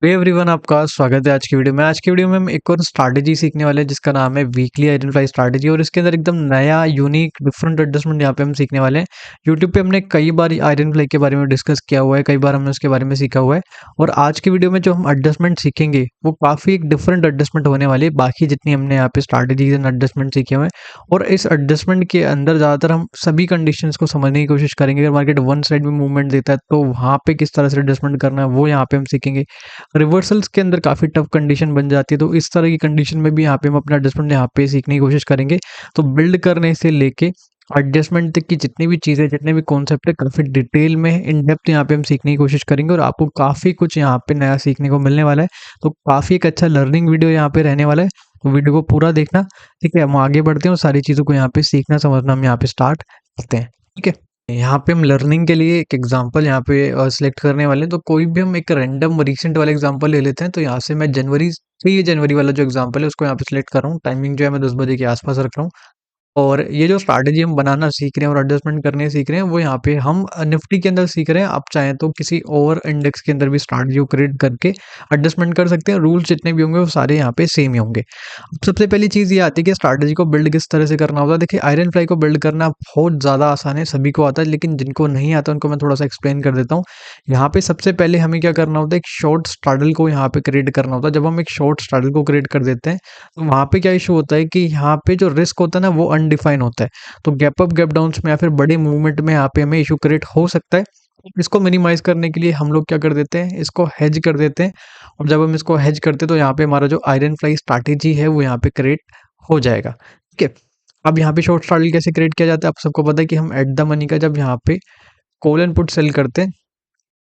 Everyone, आपका स्वागत है आज की वीडियो में। आज की वीडियो में हम एक और स्ट्रैटेजी सीखने वाले हैं जिसका नाम है वीकली आइडेंटिफाई स्ट्रैटेजी। और इसके अंदर एकदम नया यूनिक डिफरेंट एडजस्टमेंट यहाँ पे हम सीखने वाले हैं। यूट्यूब पे हमने कई बार आइडेंटिफाई के बारे में डिस्कस किया हुआ है, कई बार हमने उसके बारे में सीखा हुआ है। और आज की वीडियो में जो हम एडजस्टमेंट सीखेंगे वो काफ़ी एक डिफरेंट एडजस्टमेंट होने वाली है बाकी जितनी हमने यहाँ पे स्ट्रैटेजीज एंड एडजस्टमेंट सीखे हुए हैं। और इस एडजस्टमेंट के अंदर ज़्यादातर हम सभी कंडीशंस को समझने की कोशिश करेंगे। अगर मार्केट वन साइड में मूवमेंट देता है तो वहाँ पे किस तरह से एडजस्टमेंट करना है वो यहाँ पे हम सीखेंगे। रिवर्सल्स के अंदर काफ़ी टफ कंडीशन बन जाती है, तो इस तरह की कंडीशन में भी यहाँ पे हम अपना एडजस्टमेंट यहाँ पे सीखने की कोशिश करेंगे। तो बिल्ड करने से लेके एडजस्टमेंट तक की जितनी भी चीज़ें, जितने भी कॉन्सेप्ट है, काफ़ी डिटेल में इन डेप्थ यहाँ पे हम सीखने की कोशिश करेंगे और आपको काफ़ी कुछ यहाँ पे नया सीखने को मिलने वाला है। तो काफ़ी एक अच्छा लर्निंग वीडियो यहाँ पे रहने वाला है, तो वीडियो को पूरा देखना। ठीक है, हम आगे बढ़ते हैं और सारी चीज़ों को यहाँ पे सीखना समझना हम यहाँ पे स्टार्ट करते हैं। ठीक है, यहाँ पे हम लर्निंग के लिए एक एग्जांपल यहाँ पे सिलेक्ट करने वाले हैं। तो कोई भी हम एक रैंडम रीसेंट वाला एग्जांपल ले लेते हैं। तो यहाँ से मैं जनवरी 3 जनवरी वाला जो एग्जांपल है उसको यहाँ पे सिलेक्ट कर रहा हूँ। टाइमिंग जो है मैं 10 बजे के आसपास रख रहा हूँ। और ये जो स्ट्रैटेजी हम बनाना सीख रहे हैं और एडजस्टमेंट करने सीख रहे हैं वो यहाँ पे हम निफ्टी के अंदर सीख रहे हैं। आप चाहें तो किसी और इंडेक्स के अंदर भी स्ट्रैटेजी को क्रिएट करके एडजस्टमेंट कर सकते हैं। रूल्स जितने भी होंगे वो सारे यहाँ पे सेम ही होंगे। अब सबसे पहली चीज़ ये आती है कि स्ट्रैटेजी को बिल्ड किस तरह से करना होता है। देखिए, आयरन फ्लाई को बिल्ड करना बहुत ज़्यादा आसान है, सभी को आता है, लेकिन जिनको नहीं आता उनको मैं थोड़ा सा एक्सप्लेन कर देता हूँ। यहाँ पे सबसे पहले हमें क्या करना होता है, एक शॉर्ट स्ट्रैडल को यहाँ पे क्रिएट करना होता है। जब हम एक शॉर्ट स्ट्रैडल को क्रिएट कर देते हैं तो वहाँ पे क्या इशू होता है कि यहाँ पे जो रिस्क होता है ना वो अनडिफाइन होता है। तो गैप अप गैप डाउन्स में या फिर बड़े मूवमेंट में यहाँ पे हमें इशू क्रिएट हो सकता है। इसको मिनिमाइज करने के लिए हम लोग क्या कर देते हैं, इसको हेज कर देते हैं। और जब हम इसको हेज करते हैं तो यहाँ पे हमारा जो आयरन फ्लाई स्ट्रैटेजी है वो यहाँ पे क्रिएट हो जाएगा। ठीक है, अब यहाँ पे शॉर्ट स्ट्रैटेजी कैसे क्रिएट किया जाता है, आप सबको पता है कि हम एट द मनी का जब यहाँ पे कॉल एंड पुट सेल करते हैं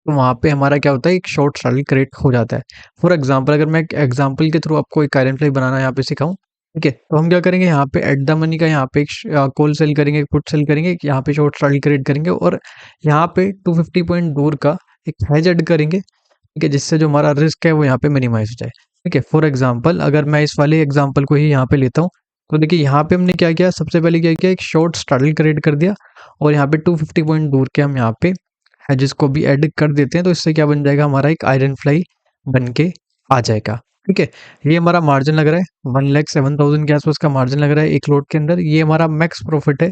तो वहाँ पे हमारा क्या होता है, एक शॉर्ट स्ट्रैटेजी क्रिएट हो जाता है। फॉर एग्जांपल, अगर मैं एक एग्जांपल के थ्रू आपको एक आयरन फ्लाई बनाना यहाँ पे सिखाऊं, ठीक है, तो हम क्या करेंगे, यहाँ पे एट द मनी का यहाँ पे एक कॉल सेल करेंगे, एक पुट सेल करेंगे, एक यहाँ पे शॉर्ट स्ट्रैटेजी क्रिएट करेंगे और यहाँ पे 250 पॉइंट दूर का एक हेज ऐड करेंगे। ठीक है, जिससे जो हमारा रिस्क है वो यहाँ पे मिनिमाइज हो जाए। ठीक है, फॉर एग्जांपल अगर मैं इस वाले एग्जांपल को ही यहाँ पे लेता हूँ तो देखिए यहाँ पे हमने क्या किया, सबसे पहले क्या किया, एक शॉर्ट स्ट्रैटेजी क्रिएट कर दिया और यहाँ पे 250 पॉइंट दूर के हम यहाँ पे एजेस को भी ऐड कर देते हैं। तो इससे क्या बन जाएगा, हमारा एक आयरन फ्लाई बन के आ जाएगा। ठीक है, ये हमारा मार्जिन लग रहा है 1,07,000 के आसपास का मार्जिन लग रहा है एक लोड के अंदर। ये हमारा मैक्स प्रॉफिट है,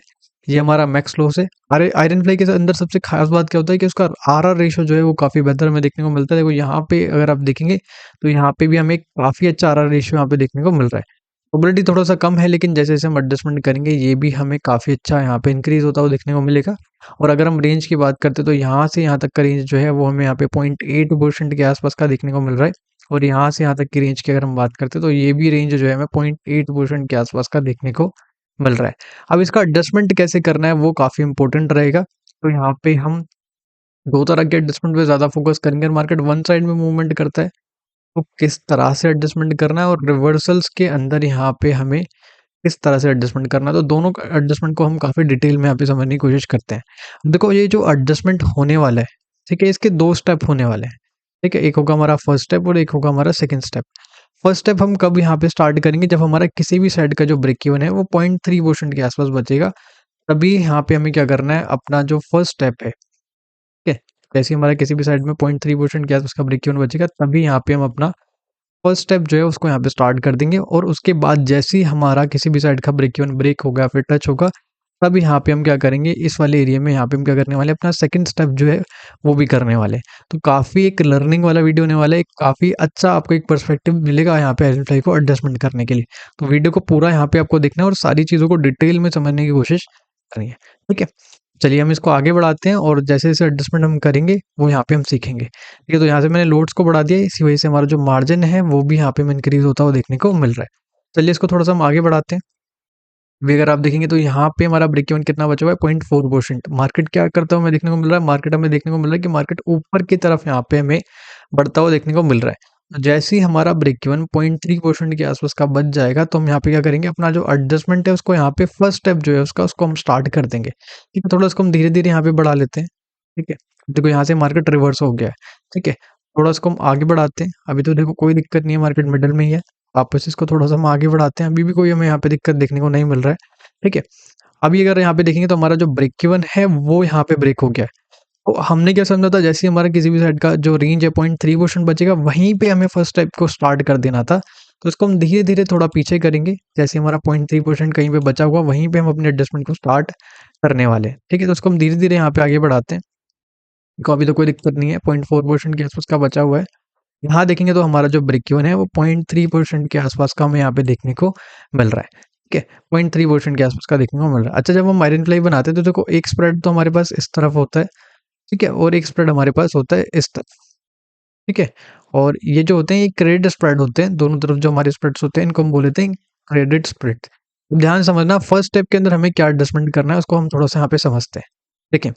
ये हमारा मैक्स लॉस है। अरे आयरन फ्लाई के अंदर सबसे खास बात क्या होता है कि उसका आरआर रेशो जो है वो काफ़ी बेहतर हमें देखने को मिलता है। देखो यहाँ पे अगर आप देखेंगे तो यहाँ पे भी हमें काफ़ी अच्छा आरआर रेशो यहाँ पे देखने को मिल रहा है। प्रोबेबिलिटी थोड़ा सा कम है, लेकिन जैसे जैसे हम एडजस्टमेंट करेंगे ये भी हमें काफ़ी अच्छा यहाँ पे इंक्रीज होता हुआ देखने को मिलेगा। और अगर हम रेंज की बात करते हैं तो यहाँ से यहाँ तक का रेंज जो है वो हमें यहाँ पे 0.8% के आसपास का देखने को मिल रहा है। और यहाँ से यहाँ तक की रेंज की अगर हम बात करते हैं तो ये भी रेंज जो है हमें 0.8% के आसपास का देखने को मिल रहा है। अब इसका एडजस्टमेंट कैसे करना है वो काफ़ी इंपॉर्टेंट रहेगा। तो यहाँ पे हम दो तरह के एडजस्टमेंट पे ज़्यादा फोकस करेंगे। मार्केट वन साइड में मूवमेंट करता है तो किस तरह से एडजस्टमेंट करना है, और रिवर्सल्स के अंदर यहाँ पे हमें किस तरह से एडजस्टमेंट करना है। तो दोनों एडजस्टमेंट को हम काफ़ी डिटेल में यहाँ पे समझने की कोशिश करते हैं। देखो, ये जो एडजस्टमेंट होने वाला है, ठीक है, इसके दो स्टेप होने वाले हैं। ठीक है, एक होगा हमारा फर्स्ट स्टेप और एक होगा हमारा सेकंड स्टेप। फर्स्ट स्टेप हम कब यहाँ पे स्टार्ट करेंगे, जब हमारा किसी भी साइड का जो ब्रेक इवन है वो 0.3% के आसपास बचेगा। तभी यहाँ पे हमें क्या करना है, अपना जो फर्स्ट स्टेप है, ठीक है, जैसे ही हमारा किसी भी साइड में 0.3% के आसपास का ब्रेक इवन बचेगा तभी यहाँ पे हम अपना फर्स्ट स्टेप जो है उसको यहाँ पे स्टार्ट कर देंगे। और उसके बाद जैसे ही हमारा किसी भी साइड का ब्रेक इवन ब्रेक होगा फिर टच होगा, तब यहाँ पे हम क्या करेंगे, इस वाले एरिया में यहाँ पे हम क्या करने वाले हैं, अपना सेकंड स्टेप जो है वो भी करने वाले हैं। तो काफ़ी एक लर्निंग वाला वीडियो होने वाला है, काफ़ी अच्छा आपको एक पर्सपेक्टिव मिलेगा यहाँ पे आइडेंटिफाई को एडजस्टमेंट करने के लिए। तो वीडियो को पूरा यहाँ पे आपको देखना है और सारी चीज़ों को डिटेल में समझने की कोशिश करनी है। ठीक है, चलिए हम इसको आगे बढ़ाते हैं और जैसे जैसे एडजस्टमेंट हम करेंगे वो यहाँ पे हम सीखेंगे। ठीक है, तो यहाँ से मैंने लोड्स को बढ़ा दिया, इसी वजह से हमारा जो मार्जिन है वो भी यहाँ पे हमें इंक्रीज होता हुआ देखने को मिल रहा है। चलिए इसको थोड़ा सा हम आगे बढ़ाते हैं। अभी अगर आप देखेंगे तो यहाँ पे हमारा ब्रेक इवन कितना बचा हुआ है, 0.4%। मार्केट क्या करता हुआ हमें देखने को मिल रहा है, मार्केट हमें देखने को मिल रहा है कि मार्केट ऊपर की तरफ यहाँ पे हमें बढ़ता हुआ देखने को मिल रहा है। तो जैसे ही हमारा ब्रेक इवन 0.3% के आसपास का बच जाएगा तो हम यहाँ पे क्या करेंगे, अपना जो एडजस्टमेंट है उसको यहाँ पे फर्स्ट स्टेप जो है उसका उसको हम स्टार्ट कर देंगे। ठीक है, थोड़ा उसको हम धीरे धीरे यहाँ पे बढ़ा लेते हैं। ठीक है, देखो यहाँ से मार्केट रिवर्स हो गया है। ठीक है, थोड़ा उसको हम आगे बढ़ाते हैं। अभी तो देखो कोई दिक्कत नहीं है, मार्केट मिडल में ही है। वापस इसको थोड़ा सा हम आगे बढ़ाते हैं, अभी भी कोई हमें यहाँ पे दिक्कत देखने को नहीं मिल रहा है। ठीक है, अभी अगर यहाँ पे देखेंगे तो हमारा जो ब्रेक इवन है वो यहाँ पे ब्रेक हो गया है। तो हमने क्या समझा था, जैसे ही हमारा किसी भी साइड का जो रेंज है 0.3% बचेगा, वहीं पे हमें फर्स्ट स्टेप को स्टार्ट कर देना था। तो इसको हम धीरे-धीरे थोड़ा पीछे करेंगे, जैसे हमारा 0.3% कहीं पे बचा हुआ, वहीं पे हम अपने एडजस्टमेंट को स्टार्ट करने वाले हैं, ठीक है? तो उसको हम धीरे-धीरे यहाँ पे आगे बढ़ाते हैं। देखो अभी तो कोई दिक्कत नहीं है, 0.4% के आसपास का बचा हुआ है। यहाँ देखेंगे तो हमारा जो ब्रेक इवन है वो 0.3% के आसपास का हमें यहाँ पे देखने को मिल रहा है, ठीक है? 0.3% के आसपास का देखने को मिल रहा है। अच्छा, जब हम आयरन फ्लाई बनाते हैं तो देखो एक स्प्रेड तो हमारे पास इस तरफ होता है, ठीक है? और एक स्प्रेड हमारे पास होता है इस तरफ, ठीक है? और ये जो होते हैं ये क्रेडिट स्प्रेड होते हैं, दोनों तरफ जो हमारे स्प्रेड्स होते हैं इनको हम बोल देते हैं क्रेडिट स्प्रेड। ध्यान समझना, फर्स्ट स्टेप के अंदर हमें क्या एडजस्टमेंट करना है उसको हम थोड़ा सा यहाँ पे समझते हैं। देखिए,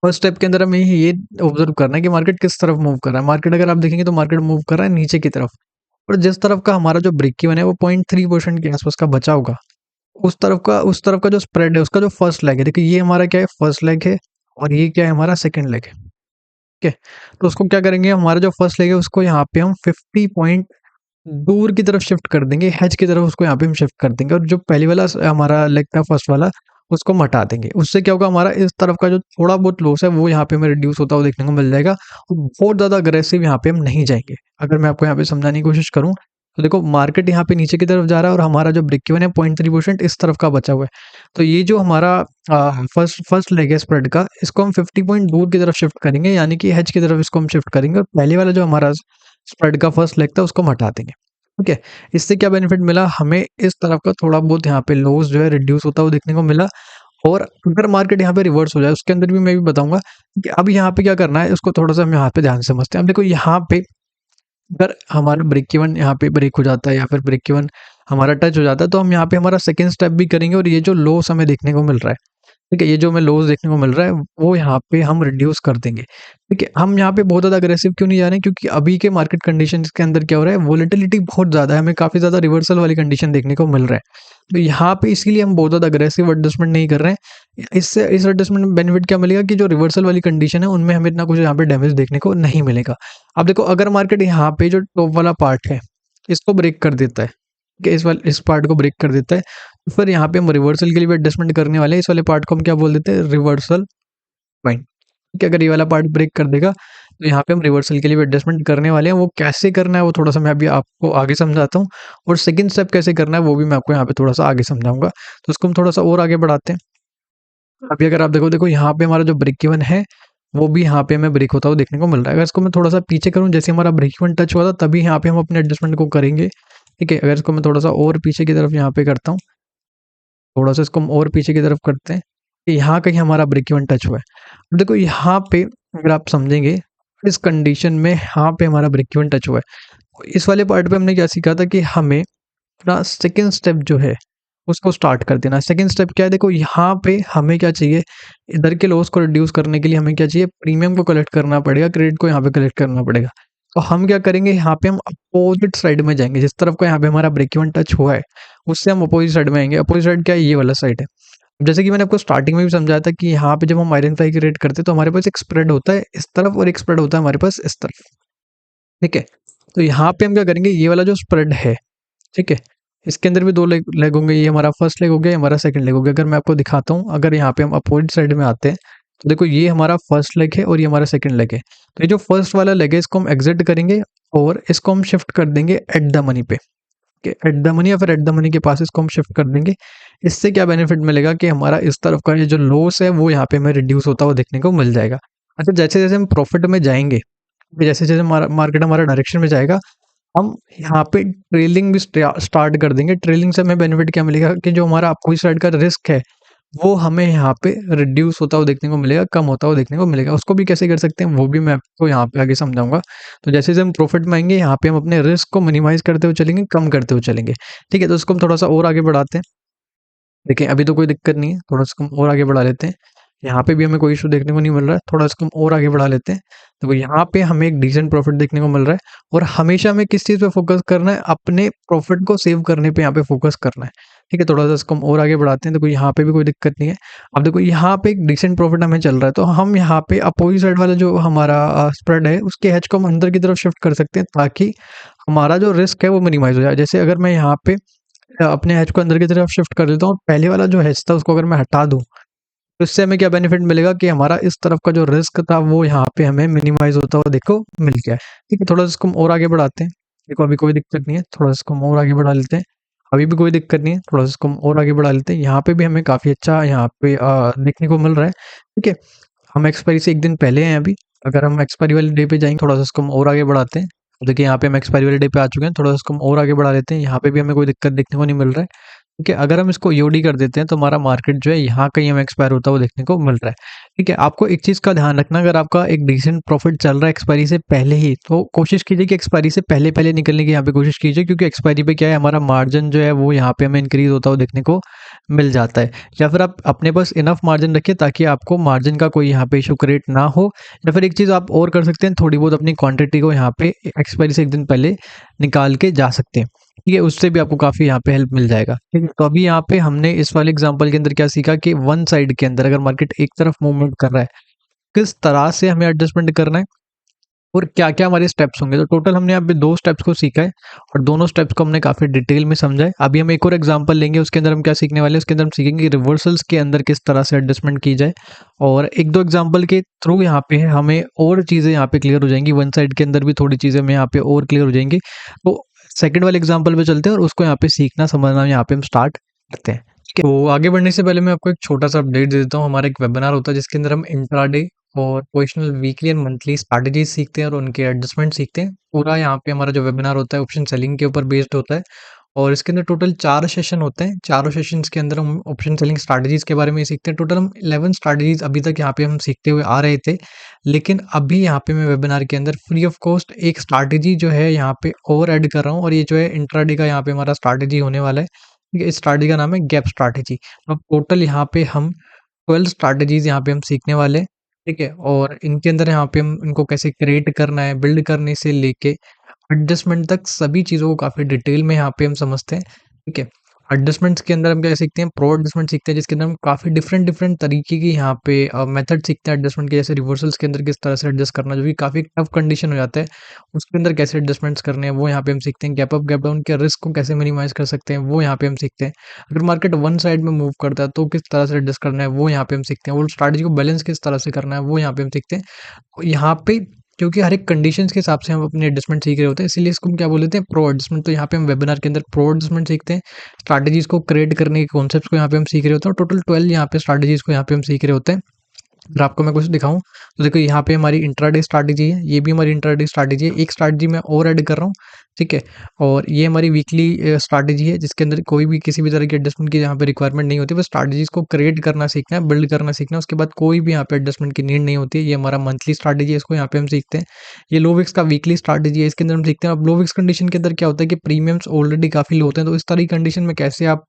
फर्स्ट स्टेप के अंदर हमें ये ऑब्जर्व करना है कि मार्केट किस तरफ मूव कर रहा है। मार्केट अगर आप देखेंगे तो मार्केट मूव कर रहा है नीचे की तरफ, और जिस तरफ का हमारा जो ब्रेक इवन है वो 0.3% के आसपास का बचा होगा, उस तरफ का जो स्प्रेड है उसका जो फर्स्ट लेग है, देखिए ये हमारा क्या है, फर्स्ट लेग है, और ये क्या है, हमारा सेकंड लेग है, ठीक है? तो उसको क्या करेंगे, हमारा जो फर्स्ट लेग है उसको यहाँ पे हम 50 पॉइंट दूर की तरफ शिफ्ट कर देंगे, हेज की तरफ उसको यहाँ पे हम शिफ्ट कर देंगे, और जो पहली वाला हमारा लेग था फर्स्ट वाला, उसको हम हटा देंगे। उससे क्या होगा, हमारा इस तरफ का जो थोड़ा बहुत लॉस है वो यहाँ पे हमें रिड्यूस होता हुआ देखने को मिल जाएगा, और बहुत ज़्यादा अग्रेसिव यहाँ पे हम नहीं जाएंगे। अगर मैं आपको यहाँ पे समझाने की कोशिश करूँ तो देखो मार्केट यहाँ पे नीचे की तरफ जा रहा है, और हमारा जो ब्रेक इवन है 0.3% इस तरफ का बचा हुआ है। तो ये जो हमारा फर्स्ट फर्स्ट लेग है स्प्रेड का, इसको हम 50 पॉइंट दूर की तरफ शिफ्ट करेंगे, यानी कि हेज की तरफ इसको हम शिफ्ट करेंगे, और पहले वाला जो हमारा स्प्रेड का फर्स्ट लेग था उसको हम हटा देंगे, ठीक है? इससे क्या बेनिफिट मिला हमें, इस तरफ का थोड़ा बहुत यहाँ पे लॉस जो है रिड्यूस होता हुआ देखने को मिला। और अगर मार्केट यहाँ पे रिवर्स हो जाए उसके अंदर भी मैं भी बताऊंगा कि अब यहाँ पे क्या करना है, उसको थोड़ा सा हम यहाँ पे ध्यान से समझते हैं। अब देखो यहाँ पे अगर हमारा ब्रेक इवन यहाँ पे ब्रेक हो जाता है, या फिर ब्रेक इवन हमारा टच हो जाता है, तो हम यहाँ पे हमारा सेकंड स्टेप भी करेंगे, और ये जो लॉस हमें देखने को मिल रहा है, ठीक है, ये जो हमें लॉस देखने को मिल रहा है वो यहाँ पे हम रिड्यूस कर देंगे, ठीक है? हम यहाँ पे बहुत ज़्यादा अग्रेसिव क्यों नहीं जा रहे हैं, क्योंकि अभी के मार्केट कंडीशंस के अंदर क्या हो रहा है, वोलेटिलिटी बहुत ज़्यादा है, हमें काफ़ी ज़्यादा रिवर्सल वाली कंडीशन देखने को मिल रहा है। तो यहाँ पे इसीलिए हम बहुत ज़्यादा अग्रेसिव एडजस्टमेंट नहीं कर रहे हैं। इससे इस एडजस्टमेंट में बेनिफिट क्या मिलेगा कि जो रिवर्सल वाली कंडीशन है उनमें हमें इतना कुछ यहाँ पे डैमेज देखने को नहीं मिलेगा। अब देखो अगर मार्केट यहाँ पे जो टॉप वाला पार्ट है इसको ब्रेक कर देता है, ठीक है, इस पार्ट को ब्रेक कर देता है, तो फिर यहाँ पे हम रिवर्सल के लिए भी एडजस्टमेंट करने वाले हैं। इस वाले पार्ट को हम क्या बोल देते हैं, रिवर्सल पॉइंट, ठीक है? अगर ये वाला पार्ट ब्रेक कर देगा तो यहाँ पे हम रिवर्सल के लिए भी एडजस्टमेंट करने वाले हैं। वो कैसे करना है वो थोड़ा सा मैं अभी आपको आगे समझाता हूँ, और सेकंड स्टेप कैसे करना है वो भी मैं आपको यहाँ पे थोड़ा सा आगे समझाऊंगा। तो उसको हम थोड़ा सा और आगे बढ़ाते हैं। अभी अगर आप देखो देखो यहाँ पे हमारा जो ब्रेक इवन है वो भी यहाँ पे हमें ब्रेक होता हुआ देखने को मिल रहा है। अगर इसको मैं थोड़ा सा पीछे करूँ, जैसे हमारा ब्रेक इवन टच हुआ था तभी यहाँ पे हम अपने एडजस्टमेंट को करेंगे, ठीक है? अगर इसको मैं थोड़ा सा और पीछे की तरफ यहाँ पे करता हूँ, थोड़ा सा इसको हम और पीछे की तरफ करते हैं, कि यहाँ कहीं हमारा ब्रेक इवन टच हुआ है। अब देखो यहाँ पे अगर आप समझेंगे, इस कंडीशन में यहाँ पे हमारा ब्रेक इवन टच हुआ है। इस वाले पार्ट पे हमने क्या सीखा था कि हमें अपना सेकंड स्टेप जो है उसको स्टार्ट कर देना। सेकंड स्टेप क्या है, देखो यहाँ पे हमें क्या चाहिए, इधर के लॉस को रिड्यूस करने के लिए हमें क्या चाहिए, प्रीमियम को कलेक्ट करना पड़ेगा, क्रेडिट को यहाँ पे कलेक्ट करना पड़ेगा। तो हम क्या करेंगे, यहाँ पे हम अपोजिट साइड में जाएंगे, जिस तरफ का यहाँ पे हमारा ब्रेक इवन टच हुआ है उससे हम अपोजिट साइड में आएंगे। अपोजिट साइड क्या है, ये वाला साइड है। जैसे कि मैंने आपको स्टार्टिंग में भी समझाया था कि यहाँ पे जब हम आयरन फ्लाई की रेट करते हैं तो हमारे पास एक स्प्रेड होता है इस तरफ, और एक स्प्रेड होता है हमारे पास इस तरफ, ठीक है? तो यहाँ पे हम क्या करेंगे, ये वाला जो स्प्रेड है, ठीक है, इसके अंदर भी दो लेग लेग होंगे, ये हमारा फर्स्ट लेग हो गया, ये हमारा सेकंड लेग हो गया। अगर मैं आपको दिखाता हूँ, अगर यहाँ पे हम अपोजिट साइड में आते हैं तो देखो ये हमारा फर्स्ट लेग है और ये हमारा सेकंड लेग है। तो ये जो फर्स्ट वाला लेग है इसको हम एग्जिट करेंगे, और इसको हम शिफ्ट कर देंगे एट द मनी पे, एट द मनी, या फिर एट द मनी के पास इसको हम शिफ्ट कर देंगे। इससे क्या बेनिफिट मिलेगा कि हमारा इस तरफ का ये जो लॉस है वो यहाँ पे हमें रिड्यूस होता हुआ देखने को मिल जाएगा। अच्छा, जैसे जैसे हम प्रॉफिट में जाएंगे, जैसे जैसे मार्केट हमारा डायरेक्शन में जाएगा, हम यहाँ पे ट्रेलिंग भी स्टार्ट कर देंगे। ट्रेलिंग से हमें बेनिफिट क्या मिलेगा कि जो हमारा अपोजिट साइड का रिस्क है वो हमें यहाँ पे रिड्यूस होता हुआ देखने को मिलेगा, कम होता हुआ देखने को मिलेगा। उसको भी कैसे कर सकते हैं वो भी मैं आपको यहाँ पे आगे समझाऊंगा। तो जैसे जैसे हम प्रॉफिट में आएंगे यहाँ पे हम अपने रिस्क को मिनिमाइज करते हुए चलेंगे, कम करते हुए चलेंगे, ठीक है? तो उसको हम थोड़ा सा और आगे बढ़ाते हैं। देखिए अभी तो कोई दिक्कत नहीं है, थोड़ा सा हम और आगे बढ़ा लेते हैं। यहाँ पे भी हमें कोई इशू देखने को नहीं मिल रहा है, थोड़ा इसको हम और आगे बढ़ा लेते हैं। तो यहाँ पे हमें एक डिसेंट प्रॉफिट देखने को मिल रहा है, और हमेशा हमें किस चीज़ पे फोकस करना है, अपने प्रॉफिट को सेव करने पे यहाँ पे फोकस करना है, ठीक है? थोड़ा सा इसको हम और आगे बढ़ाते हैं। देखो यहाँ पे भी कोई दिक्कत नहीं है। अब देखो यहाँ पे एक डिसेंट प्रॉफिट हमें चल रहा है, तो हम यहाँ पे अपोजिट साइड वाला जो हमारा स्प्रेड है उसके हेज को हम अंदर की तरफ शिफ्ट कर सकते हैं, ताकि हमारा जो रिस्क है वो मिनिमाइज हो जाए। जैसे अगर मैं यहाँ पे अपने हेज को अंदर की तरफ शिफ्ट कर देता हूँ, पहले वाला जो हेज था उसको अगर मैं हटा दूँ, तो इससे हमें क्या बेनिफिट मिलेगा कि हमारा इस तरफ का जो रिस्क था वो यहाँ पे हमें मिनिमाइज होता हुआ देखो मिल गया है। ठीक है, थोड़ा सा इसको हम और आगे बढ़ाते हैं। देखो अभी कोई दिक्कत नहीं है, थोड़ा सा इसको हम और आगे बढ़ा लेते हैं। अभी भी कोई दिक्कत नहीं है, थोड़ा सा इसको हम और आगे बढ़ा लेते हैं। यहाँ पे भी हमें काफ़ी अच्छा यहाँ पे देखने को मिल रहा है। ठीक है, हम एक्सपायरी से एक दिन पहले हैं अभी। अगर हम एक्सपायरी वाले डे पे जाएंगे, थोड़ा सा इसको हम और आगे बढ़ाते हैं। देखिए यहाँ पे हम एक्सपायरी वाले डे पे आ चुके हैं, थोड़ा सा इसको हम और आगे बढ़ा लेते हैं। यहाँ पे भी हमें कोई दिक्कत देखने को नहीं मिल रहा है। ठीक है, अगर हम इसको ईओडी कर देते हैं तो हमारा मार्केट जो है यहाँ कहीं हमें एक्सपायर होता हुआ देखने को मिल रहा है। ठीक है, आपको एक चीज़ का ध्यान रखना, अगर आपका एक डिसेंट प्रॉफिट चल रहा है एक्सपायरी से पहले ही, तो कोशिश कीजिए कि एक्सपायरी से पहले पहले निकलने की यहाँ पे कोशिश कीजिए, क्योंकि एक्सपायरी पे क्या है, हमारा मार्जिन जो है वो यहाँ पे हमें इंक्रीज होता हुआ देखने को मिल जाता है। या फिर आप अपने पास इनफ मार्जिन रखिए ताकि आपको मार्जिन का कोई यहाँ पे इशू क्रिएट ना हो। या फिर एक चीज़ आप और कर सकते हैं, थोड़ी बहुत अपनी क्वांटिटी को यहाँ पे एक्सपायरी से एक दिन पहले निकाल के जा सकते हैं। ठीक है, उससे भी आपको काफ़ी यहाँ पे हेल्प मिल जाएगा। ठीक है, तो अभी यहाँ पे हमने इस वाले एग्जांपल के अंदर क्या सीखा कि वन साइड के अंदर अगर मार्केट एक तरफ मूवमेंट कर रहा है, किस तरह से हमें एडजस्टमेंट करना है और क्या-क्या हमारे स्टेप्स होंगे। तो टोटल हमने यहाँ पे 2 स्टेप्स को सीखा है और दोनों स्टेप्स को हमने काफ़ी डिटेल में समझा है। अभी हम एक और एग्जांपल लेंगे, उसके अंदर हम क्या सीखने वाले हैं, उसके अंदर हम सीखेंगे रिवर्सल्स के अंदर किस तरह से एडजस्टमेंट की जाए। और 1-2 एग्जांपल के थ्रू यहाँ पे हमें और चीज़ें यहाँ पे क्लियर हो जाएँगी। वन साइड के अंदर भी थोड़ी चीज़ें हमें यहाँ पे और क्लियर हो जाएँगी। तो सेकंड वाले एग्जांपल पे चलते हैं और उसको यहाँ पे सीखना समझना यहाँ पे हम स्टार्ट करते हैं। ठीक है? तो आगे बढ़ने से पहले मैं आपको एक छोटा-सा अपडेट दे देता हूँ। हमारा एक वेबिनार होता है जिसके अंदर हम इंट्राडे और positional weekly and monthly strategies सीखते हैं और उनके एडजस्टमेंट सीखते हैं। पूरा यहाँ पे हमारा जो वेबिनार होता है ऑप्शन सेलिंग के ऊपर बेस्ड होता है और इसके अंदर टोटल 4 सेशन होते हैं। चारों सेशंस के अंदर हम ऑप्शन सेलिंग स्ट्रैटेजीज के बारे में सीखते हैं। टोटल हम 11 स्ट्रैटेजीज अभी तक यहाँ पे हम सीखते हुए आ रहे थे। लेकिन अभी यहाँ पे मैं वेबिनार के अंदर फ्री ऑफ कॉस्ट एक स्ट्रैटेजी जो है यहाँ पे और ऐड कर रहा हूँ और ये जो है इंट्राडे का यहाँ पे हमारा स्ट्रैटेजी होने वाला है। ठीक है, इस स्ट्रैटेजी का नाम है गैप स्ट्रैटेजी। अब टोटल यहाँ पे हम 12 स्ट्रैटेजीज यहाँ पे हम सीखने वाले हैं। ठीक है, और इनके अंदर यहाँ पे हम इनको कैसे क्रिएट करना है, बिल्ड करने से लेके एडजस्टमेंट तक सभी चीज़ों को काफ़ी डिटेल में यहाँ पे हम समझते हैं। ठीक है, एडजस्टमेंट्स के अंदर हम क्या सीखते हैं, प्रो एडजस्टमेंट सीखते हैं जिसके अंदर हम काफ़ी डिफरेंट डिफरेंट तरीके की यहाँ पे मेथड सीखते हैं एडजस्टमेंट के, जैसे रिवर्सल्स के अंदर किस तरह से एडजस्ट करना, जो कि काफ़ी टफ कंडीशन हो जाता है उसके अंदर कैसे एडजस्टमेंट्स करने हैं वो यहाँ पे हम सीखते हैं। गैप अप गैप डाउन के रिस्क को कैसे मिनिमाइज कर सकते हैं वो यहाँ पे हम सीखते हैं। अगर मार्केट वन साइड में मूव करता है तो किस तरह से एडजस्ट करना है वो यहाँ पे हम सीखते हैं। वो स्ट्रैटेजी को बैलेंस किस तरह से करना है वो यहाँ पे हम सीखते हैं। यहाँ पे क्योंकि हर एक कंडीशंस के हिसाब से हम अपनी एडजस्टमेंट सीख रहे होते हैं, इसीलिए इसको हम क्या बोल देते हैं, प्रो एडजस्टमेंट। तो यहाँ पे हम वेबिनार के अंदर प्रो एडजस्टमेंट सीखते हैं, स्ट्रैटेजीज को क्रिएट करने के कॉन्सेप्ट्स को यहाँ पे हम सीख रहे होते हैं। टोटल 12 यहाँ पे स्ट्रैटेजीज को यहाँ पे हम सीख रहे होते हैं। अगर आपको मैं कुछ दिखाऊं तो देखो यहाँ पे हमारी इंट्राडे स्ट्रैटेजी है, ये भी हमारी इंट्राडे स्ट्रैटेजी है। एक स्ट्रैटेजी मैं और ऐड कर रहा हूँ। ठीक है, और ये हमारी वीकली स्ट्रैटेजी है जिसके अंदर कोई भी किसी भी तरह की एडजस्टमेंट की यहाँ पे रिक्वायरमेंट नहीं होती, बस स्ट्रैटेजीज को क्रिएट करना सीखना है, बिल्ड करना सीखना है, उसके बाद कोई भी यहाँ पे एडजस्टमेंट की नीड नहीं होती है। ये हमारा मंथली स्ट्रैटेजी है, इसको यहाँ पे हम सीखते हैं। ये लो विक्स का वीकली स्ट्रैटेजी है, इसके अंदर हम सीखते हैं। अब लो विक्स कंडीशन के अंदर क्या होता है कि प्रीमियम्स ऑलरेडी काफ़ी लो होते हैं, तो इस तरह की कंडीशन में कैसे आप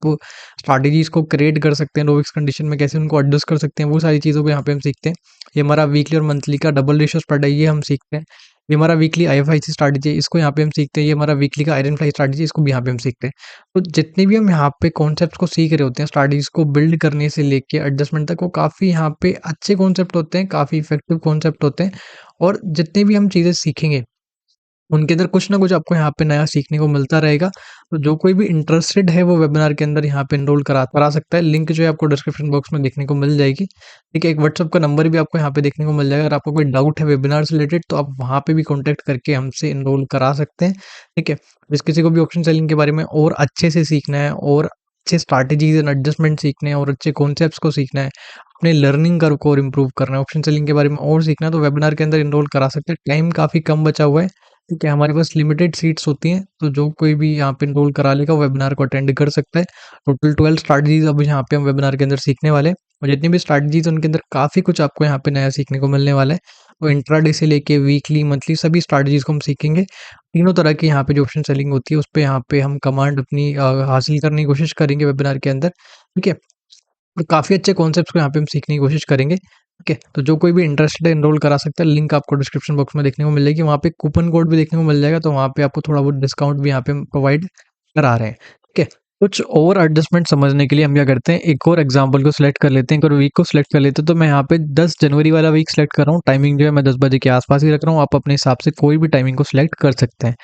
स्ट्रैटेजीज को क्रिएट कर सकते हैं, लो विक्स कंडीशन में कैसे उनको एडजस्ट कर सकते हैं, वो सारी चीज़ों को यहाँ पे हम सीखते हैं। ये हमारा वीकली और मंथली का डबल रेशियो स्प्रेड है, ये हम सीखते हैं। ये हमारा वीकली आईएफआईसी स्ट्रैटेजी है, इसको यहाँ पे हम सीखते हैं। ये हमारा वीकली का आयरन फ्लाई स्ट्रैटेजी, इसको भी यहाँ पे हम सीखते हैं। तो जितने भी हम यहाँ पे कॉन्सेप्ट्स को सीख रहे होते हैं, स्ट्रैटेजीज को बिल्ड करने से लेके एडजस्टमेंट तक, वो काफ़ी यहाँ पे अच्छे कॉन्सेप्ट होते हैं, काफ़ी इफेक्टिव कॉन्सेप्ट होते हैं। और जितने भी हम चीज़ें सीखेंगे उनके अंदर कुछ ना कुछ आपको यहाँ पे नया सीखने को मिलता रहेगा। तो जो कोई भी इंटरेस्टेड है वो वेबिनार के अंदर यहाँ पे एनरोल करा सकता है। लिंक जो है आपको डिस्क्रिप्शन बॉक्स में देखने को मिल जाएगी। ठीक है, एक व्हाट्सएप का नंबर भी आपको यहाँ पे देखने को मिल जाएगा। अगर आपको कोई डाउट है वेबिनार से रिलेटेड तो आप वहाँ पे भी कॉन्टैक्ट करके हमसे एनरोल करा सकते हैं। ठीक है, जिस किसी को भी ऑप्शन सेलिंग के बारे में और अच्छे से सीखना है और अच्छे स्ट्रैटेजीज एंड एडजस्टमेंट सीखने हैं और अच्छे कॉन्सेप्ट्स को सीखना है, अपने लर्निंग कर्व को और इम्प्रूव करना है, ऑप्शन सेलिंग के बारे में और सीखना है, तो वेबिनार के अंदर एनरोल करा सकते हैं। टाइम काफ़ी कम बचा हुआ है। ठीक है, हमारे पास लिमिटेड सीट्स होती हैं, तो जो कोई भी यहाँ पे एनरोल करा लेगा वो वेबिनार को अटेंड कर सकता है। टोटल 12 स्ट्रैटेजीज अब यहाँ पे हम वेबिनार के अंदर सीखने वाले हैं और जितनी भी स्ट्रैटेजीज उनके अंदर काफ़ी कुछ आपको यहाँ पे नया सीखने को मिलने वाला है। तो इंट्राडे से लेके वीकली, मंथली सभी स्ट्रैटेजीज को हम सीखेंगे। तीनों तरह की यहाँ पे जो ऑप्शन सेलिंग होती है उस पे यहाँ पे हम कमांड अपनी हासिल करने की कोशिश करेंगे वेबिनार के अंदर। ठीक है, और काफ़ी अच्छे कॉन्सेप्ट्स को यहाँ पे हम सीखने की कोशिश करेंगे। ठीक है, तो जो कोई भी इंटरेस्टेड है एनरोल करा सकता है। लिंक आपको डिस्क्रिप्शन बॉक्स में देखने को मिल जाएगी। वहाँ पे कूपन कोड भी देखने को मिल जाएगा, तो वहाँ पे आपको थोड़ा बहुत डिस्काउंट भी यहाँ पे हम प्रोवाइड करा रहे हैं। ठीक है, कुछ और एडजस्टमेंट समझने के लिए हम क्या करते हैं, एक और एग्जांपल को सिलेक्ट कर लेते हैं, एक और वीक को सिलेक्ट कर लेते हैं। तो मैं यहाँ पे 10 जनवरी वाला वीक सिलेक्ट कर रहा हूँ। टाइमिंग जो है मैं 10 बजे के आसपास ही रख रहा हूँ। आप अपने हिसाब से कोई भी टाइमिंग को सिलेक्ट कर सकते हैं।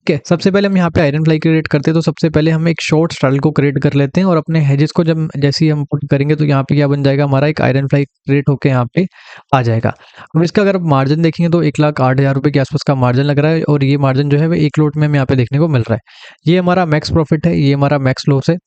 ठीक है, सबसे पहले हम यहाँ पे आयरन फ्लाई क्रिएट करते हैं, तो सबसे पहले हम एक शॉर्ट स्ट्रगल को क्रिएट कर लेते हैं और अपने हेजेस को जब जैसे ही हम पुट करेंगे तो यहाँ पे क्या बन जाएगा, हमारा एक आयरन फ्लाई क्रिएट होकर यहाँ पे आ जाएगा। अब इसका अगर मार्जिन देखेंगे तो 1,08,000 रुपये के आसपास का मार्जिन लग रहा है और ये मार्जिन जो है वो एक लोट में हमें यहाँ पे देखने को मिल रहा है। ये हमारा मैक्स प्रॉफिट है, ये हमारा मैक्स लॉस है।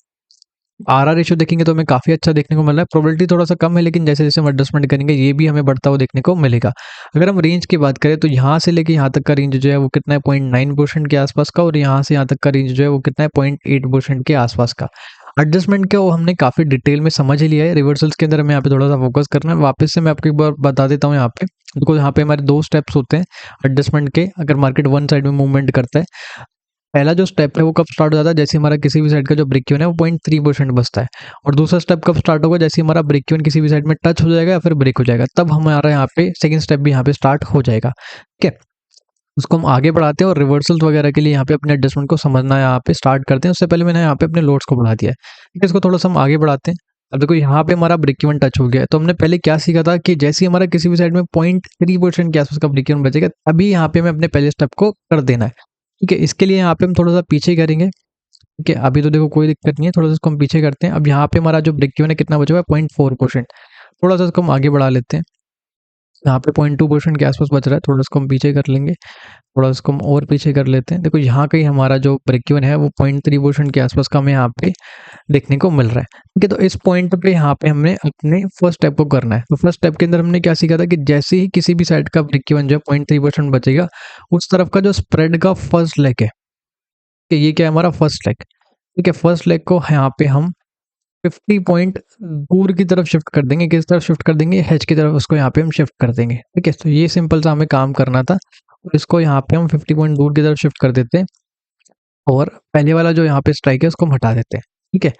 आरआर रेशियो देखेंगे तो हमें काफ़ी अच्छा देखने को मिल रहा है। प्रोबेबिलिटी थोड़ा सा कम है, लेकिन जैसे जैसे हम एडजस्टमेंट करेंगे ये भी हमें बढ़ता हुआ देखने को मिलेगा। अगर हम रेंज की बात करें तो यहाँ से लेके यहाँ तक का रेंज जो है वो कितना है, 0.9% के आसपास का, और यहाँ से यहाँ तक का रेंज जो है वो कितना है, 0.8% के आसपास का। एडजस्टमेंट का वो हमने काफ़ी डिटेल में समझ ही लिया है। रिवर्सल्स के अंदर हमें यहाँ पे थोड़ा सा फोकस करना है। वापस से मैं आपको एक बार बता देता हूँ यहाँ पे, देखो यहाँ पे हमारे 2 स्टेप्स होते हैं एडजस्टमेंट के, अगर मार्केट वन साइड में मूवमेंट करता है। पहला जो स्टेप है वो कब स्टार्ट हो जाता है, जैसे हमारा किसी भी साइड का जो ब्रेक इवन है वो 0.3% बचता है। और दूसरा स्टेप कब स्टार्ट होगा, जैसे हमारा ब्रेक इवन किसी भी साइड में टच हो जाएगा या फिर ब्रेक हो जाएगा, तब हमारा यहाँ पे सेकंड स्टेप भी यहाँ पे स्टार्ट हो जाएगा। ठीक है, उसको हम आगे बढ़ाते हैं और रिवर्सल्स वगैरह के लिए यहाँ पे अपने एडजस्टमेंट को समझना यहाँ पे स्टार्ट करते हैं। उससे पहले मैंने यहाँ पे अपने लोड्स को बढ़ा दिया है। ठीक है, इसको थोड़ा सा हम आगे बढ़ाते हैं। अब देखो यहाँ पे हमारा ब्रेक इवन टच हो गया है, तो हमने पहले क्या सीखा था कि जैसे ही हमारा किसी भी साइड में 0.3% के आसपास का ब्रेक इवन बचेगा, तभी यहाँ पे हमें अपने पहले स्टेप को कर देना है। ठीक है, इसके लिए यहाँ पे हम थोड़ा सा पीछे करेंगे। ठीक है, अभी तो देखो कोई दिक्कत नहीं है, थोड़ा सा इसको हम पीछे करते हैं। अब यहाँ पे हमारा जो ब्रेक इवन है कितना बचा हुआ है, 0.4%। थोड़ा सा इसको हम आगे बढ़ा लेते हैं। यहाँ पे 0.2% के आसपास बच रहा है, थोड़ा इसको हम पीछे कर लेंगे। थोड़ा इसको हम और पीछे कर लेते हैं। देखो यहाँ कहीं हमारा जो ब्रेक इवन है वो 0.3% के आसपास का हमें यहाँ पे देखने को मिल रहा है। ठीक है, तो इस पॉइंट पे यहाँ पे हमने अपने फर्स्ट स्टेप को करना है। तो फर्स्ट स्टेप के अंदर हमने क्या सीखा था कि जैसे ही किसी भी साइड का ब्रेक इवन जो है 0.3% बचेगा, उस तरफ का जो स्प्रेड का फर्स्ट लेग है, कि ये क्या है, हमारा फर्स्ट लेग। ठीक है, फर्स्ट लेग को यहाँ पे हम 50 पॉइंट दूर की तरफ शिफ्ट कर देंगे। किस तरफ शिफ्ट कर देंगे, हेज की तरफ उसको यहाँ पे हम शिफ्ट कर देंगे। ठीक है, तो ये सिंपल सा हमें काम करना था। और इसको यहाँ पे हम 50 पॉइंट दूर की तरफ शिफ्ट कर देते हैं और पहले वाला जो यहाँ पे स्ट्राइक है उसको हम हटा देते हैं। ठीक है,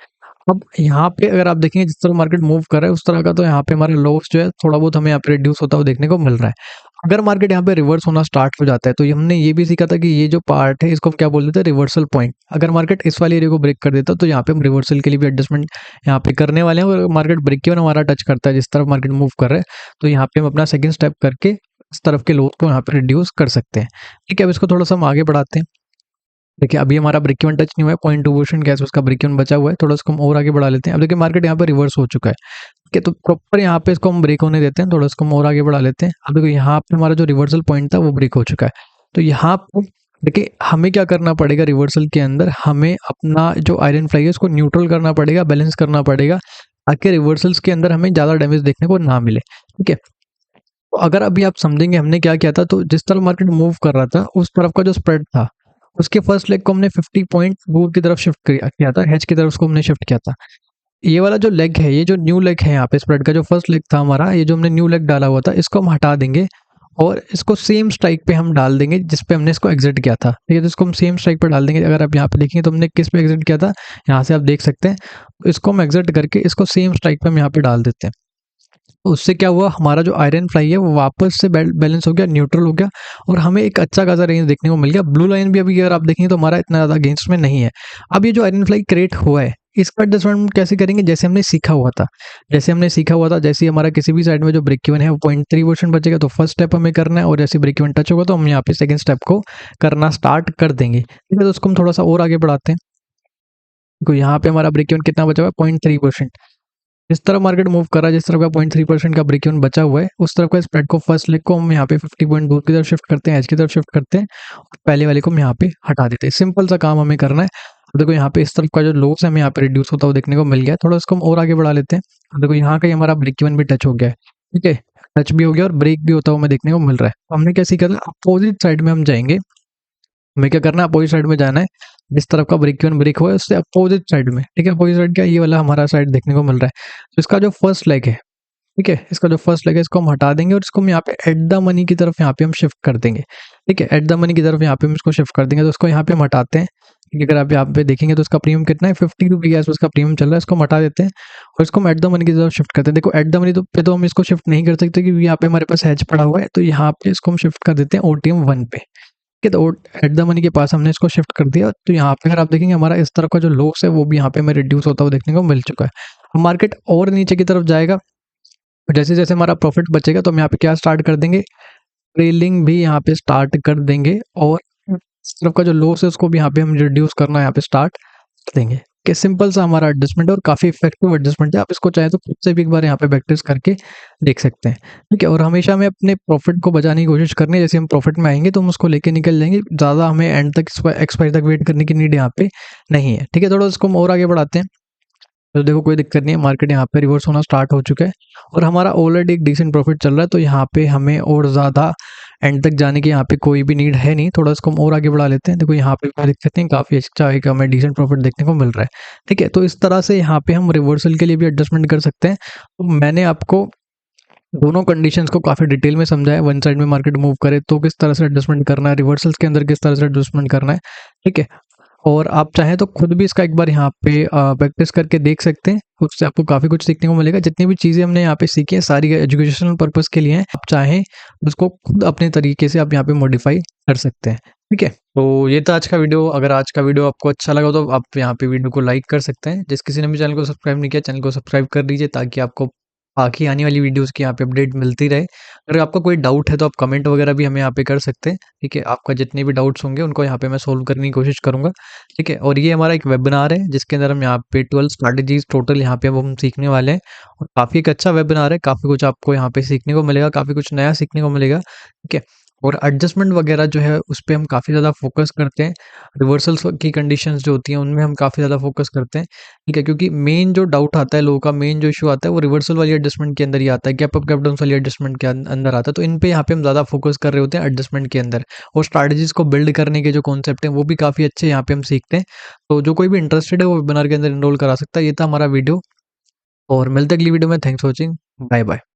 अब यहाँ पे अगर आप देखेंगे जिस तरह मार्केट मूव कर रहा है उस तरह का, तो यहाँ पे हमारा लॉस जो है थोड़ा बहुत हमें यहाँ पे रिड्यूस होता हुआ देखने को मिल रहा है। अगर मार्केट यहाँ पे रिवर्स होना स्टार्ट हो जाता है तो हमने ये भी सीखा था कि ये जो पार्ट है इसको हम क्या बोल देते हैं, रिवर्सल पॉइंट। अगर मार्केट इस वाले एरिया को ब्रेक कर देता तो यहाँ पे हम रिवर्सल के लिए भी एडजस्टमेंट यहाँ पे करने वाले हैं। और मार्केट ब्रेक इवन हमारा टच करता है जिस तरफ मार्केट मूव कर रहा है, तो यहाँ पे हम अपना सेकंड स्टेप करके इस तरफ के लोड को यहाँ पे रिड्यूस कर सकते हैं। ठीक है, अब इसको थोड़ा सा हम आगे बढ़ाते हैं। देखिए अभी हमारा ब्रेक इवन टच नहीं हुआ है, 0.2% के आसपास का ब्रेक इवन बचा हुआ है। थोड़ा इसको हम और आगे बढ़ा लेते हैं। अब देखिए मार्केट यहाँ पे रिवर्स हो चुका है। ठीक है, तो प्रॉपर यहाँ पे इसको हम ब्रेक होने देते हैं। थोड़ा इसको हम और आगे बढ़ा लेते हैं। अब देखो यहाँ पे हमारा जो रिवर्सल पॉइंट था वो ब्रेक हो चुका है। तो यहाँ पे देखिए हमें क्या करना पड़ेगा, रिवर्सल के अंदर हमें अपना जो आयरन फ्लाई है उसको न्यूट्रल करना पड़ेगा, बैलेंस करना पड़ेगा, ताकि रिवर्सल्स के अंदर हमें ज़्यादा डैमेज देखने को ना मिले। ठीक है, तो अगर अभी आप समझेंगे हमने क्या किया था, तो जिस तरफ मार्केट मूव कर रहा था उस तरफ का जो स्प्रेड था उसके फर्स्ट लेग को हमने 50 पॉइंट दूर की तरफ शिफ्ट किया था, हेज की तरफ उसको हमने शिफ्ट किया था। ये वाला जो लेग है, ये जो न्यू लेग है यहाँ पे स्प्रेड का, जो फर्स्ट लेग था हमारा, ये जो हमने न्यू लेग डाला हुआ था इसको हम हटा देंगे और इसको सेम स्ट्राइक पे हम डाल देंगे जिस पे हमने इसको एग्जिट किया था। ठीक है, तो इसको हम सेम स्ट्राइक पे डाल देंगे। अगर आप यहाँ पे देखेंगे तो हमने किस पे एग्जिट किया था, यहाँ से आप देख सकते हैं। तो इसको हम एग्जिट करके इसको सेम स्ट्राइक पे हम यहाँ पे डाल देते हैं। तो उससे क्या हुआ, हमारा जो आयरन फ्लाई है वो वापस से बैलेंस हो गया, न्यूट्रल हो गया और हमें एक अच्छा खासा रेंज देखने को मिल गया। ब्लू लाइन भी अभी अगर आप देखेंगे तो हमारा इतना ज़्यादा अगेंस्ट में नहीं है। अब ये जो आयरन फ्लाई क्रिएट हुआ है इसका एडजस्टमेंट कैसे करेंगे, जैसे हमने सीखा हुआ था। जैसे ही हमारा किसी भी साइड में जो ब्रेक इवन है वो 0.3% बचेगा तो फर्स्ट स्टेप हमें करना है, और जैसे ब्रेक इवन टच होगा तो हम यहाँ पे सेकंड स्टेप को करना स्टार्ट कर देंगे। ठीक है, तो उसको हम थोड़ा सा और आगे बढ़ाते हैं। तो यहाँ पे हमारा ब्रेक इवन कितना बचा हुआ है, 0.3%। जिस तरफ मार्केट मूव कर रहा है, जिस तरफ का 0.3% का ब्रेक इवन बचा हुआ है, उस तरफ का स्प्रेड को फर्स्ट लेग को हम यहाँ पे 50 पॉइंट दूर की तरफ शिफ्ट करते हैं, एज की तरफ शिफ्ट करते हैं और पहले वाले को हम यहाँ पे हटा देते हैं। सिंपल सा काम हमें करना है। अब देखो यहाँ पे इस तरफ का जो लॉस है हमें यहाँ पे रिड्यूस होता हुआ देखने को मिल गया है। थोड़ा इसको हम और आगे बढ़ा लेते हैं। अब देखो यहाँ का हमारा ब्रेक इवन भी टच हो गया है। ठीक है, टच भी हो गया और ब्रेक भी होता हुआ हमें देखने को मिल रहा है। तो हमने क्या सीखा था, अपोजिट साइड में हम जाएंगे। हमें क्या करना है, अपोजिट साइड में जाना है। जिस तरफ का ब्रेक इवन ब्रेक हुआ है उससे अपोजिट साइड में। ठीक है, अपोजिट साइड क्या, ये वाला हमारा साइड देखने को मिल रहा है। तो इसका जो फर्स्ट लेग है, ठीक है, इसका जो फर्स्ट लेग है इसको हम हटा देंगे और इसको हम यहाँ पे एट द मनी की तरफ यहाँ पे हम शिफ्ट कर देंगे। ठीक है, एट द मनी की तरफ यहाँ पे हम इसको शिफ्ट कर देंगे। तो उसको यहाँ पे हम हटाते हैं। ठीक है, अगर आप यहाँ पे देखेंगे तो इसका प्रीमियम कितना है, 50 रुपये के आसपास का प्रीमियम चल रहा है। इसको हम हटा देते हैं और इसको हम एट द मनी की तरफ शिफ्ट करते हैं। देखो एट द मनी पे तो हम इसको शिफ्ट नहीं कर सकते क्योंकि यहाँ पे हमारे पास हैज पड़ा हुआ है। तो यहाँ पे इसको हम शिफ्ट कर देते हैं OTM 1 पे। ठीक है, तो एट द मनी के पास हमने इसको शिफ्ट कर दिया। तो यहाँ पे अगर आप देखेंगे हमारा इस तरफ का जो लॉस है वो भी यहाँ पे हमें रिड्यूस होता हुआ देखने को मिल चुका है। अब मार्केट और नीचे की तरफ जाएगा, जैसे जैसे हमारा प्रॉफिट बचेगा तो हम यहाँ पे क्या स्टार्ट कर देंगे, ट्रेलिंग भी यहाँ पे स्टार्ट कर देंगे और इस तरफ का जो लॉस है उसको भी यहाँ पे हम रिड्यूस करना यहाँ पे स्टार्ट कर देंगे। कि सिंपल सा हमारा एडजस्टमेंट है और काफ़ी इफेक्टिव एडजस्टमेंट है। आप इसको चाहे तो खुद से भी एक बार यहाँ पे प्रैक्टिस करके देख सकते हैं, ठीक है। और हमेशा हमें अपने प्रॉफिट को बचाने की कोशिश करनी है। जैसे हम प्रॉफिट में आएंगे तो हम उसको लेके निकल जाएंगे, ज़्यादा हमें एंड तक एक्सपायर तक वेट करने की नीड यहाँ पे नहीं है, ठीक है। थोड़ा इसको हम और आगे बढ़ाते हैं। तो देखो कोई दिक्कत नहीं है, मार्केट यहाँ पे रिवर्स होना स्टार्ट हो चुका है और हमारा ऑलरेडी एक डिसेंट प्रॉफिट चल रहा है। तो यहाँ पे हमें और ज़्यादा एंड तक जाने की यहाँ पे कोई भी नीड है नहीं। थोड़ा इसको हम और आगे बढ़ा लेते हैं। देखो यहाँ पे भी देख सकते हैं काफ़ी अच्छा एक हमें डिसेंट प्रॉफिट देखने को मिल रहा है, ठीक है। तो इस तरह से यहाँ पे हम रिवर्सल के लिए भी एडजस्टमेंट कर सकते हैं। तो मैंने आपको दोनों कंडीशंस को काफ़ी डिटेल में समझाया। वन साइड में मार्केट मूव करे तो किस तरह से एडजस्टमेंट करना है, रिवर्सल्स के अंदर किस तरह से एडजस्टमेंट करना है, ठीक है। और आप चाहें तो खुद भी इसका एक बार यहाँ पे प्रैक्टिस करके देख सकते हैं। उससे आपको काफ़ी कुछ सीखने को मिलेगा। जितनी भी चीज़ें हमने यहाँ पे सीखी हैं सारी एजुकेशनल पर्पज़ के लिए हैं। आप चाहें उसको खुद अपने तरीके से आप यहाँ पे मॉडिफाई कर सकते हैं, ठीक है। तो ये था आज का वीडियो। अगर आज का वीडियो आपको अच्छा लगा तो आप यहाँ पे वीडियो को लाइक कर सकते हैं। जिस किसी ने भी चैनल को सब्सक्राइब नहीं किया, चैनल को सब्सक्राइब कर दीजिए ताकि आपको बाकी आने वाली वीडियोज़ की यहाँ पे अपडेट मिलती रहे। अगर आपका कोई डाउट है तो आप कमेंट वगैरह भी हमें यहाँ पे कर सकते हैं, ठीक है। आपका जितने भी डाउट्स होंगे उनको यहाँ पे मैं सोल्व करने की कोशिश करूँगा, ठीक है। और ये हमारा एक वेबिनार है जिसके अंदर हम यहाँ पे 12 स्ट्रैटेजीज टोटल यहाँ पे अब हम सीखने वाले हैं। और काफ़ी एक अच्छा वेबिनार है, काफ़ी कुछ आपको यहाँ पे सीखने को मिलेगा, काफ़ी कुछ नया सीखने को मिलेगा, ठीक है। और एडजस्टमेंट वगैरह जो है उस पे हम काफ़ी ज़्यादा फोकस करते हैं। रिवर्सल्स की कंडीशंस जो होती हैं उनमें हम काफ़ी ज़्यादा फोकस करते हैं, ठीक है। क्योंकि मेन जो डाउट आता है लोगों का, मेन जो इशू आता है वो रिवर्सल वाली एडजस्टमेंट के अंदर ही आता है, गैप अप गैप डाउन वाली एडजस्टमेंट के अंदर आता है। तो इन पे यहाँ पे हम ज़्यादा फोकस कर रहे होते हैं एडजस्टमेंट के अंदर। और स्ट्रैटेजीज को बिल्ड करने के जो कॉन्सेप्ट हैं वो भी काफ़ी अच्छे यहाँ पे हम सीखते हैं। तो जो कोई भी इंटरेस्टेड है वो वेबिनार के अंदर इनरोल करा सकता है। ये था हमारा वीडियो और मिलते हैं अगली वीडियो में। Thanks for watching, bye bye.